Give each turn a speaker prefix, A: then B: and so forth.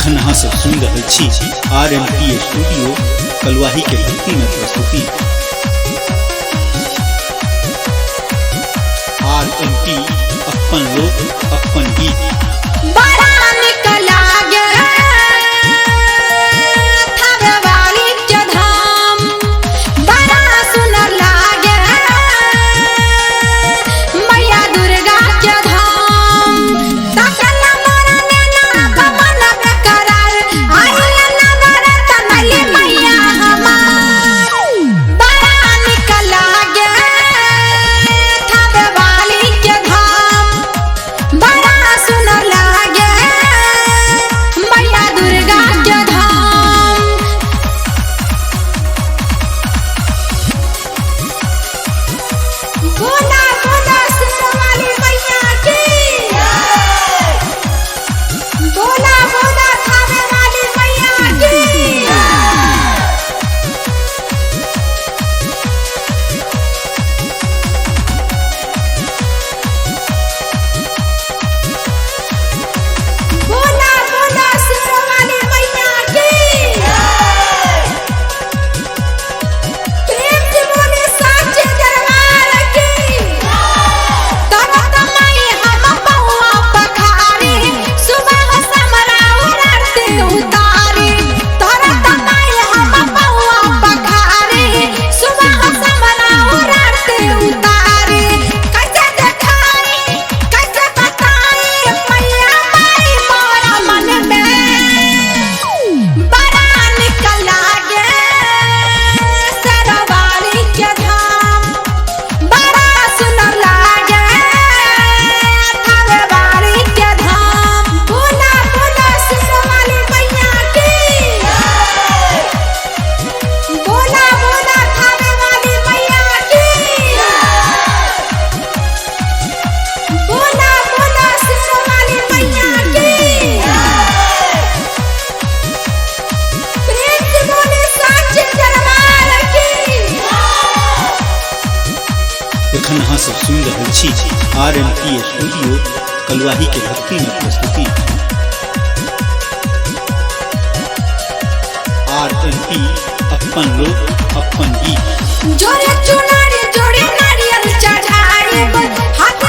A: एखन अहाँ सब सुनि रहल छी RMT स्टूडियो कलुआही के भक्ति में प्रस्तुति। RMT अपन लोक अपन गीत। एखन अहाँ सब सुनि रहल छी RMT स्टूडियो कलुआही के भक्ति में प्रस्तुति। RMT अपन लोक अपन गीत।
B: जोड़े चुनारी जोड़े नारियल चढ़ाए हाथ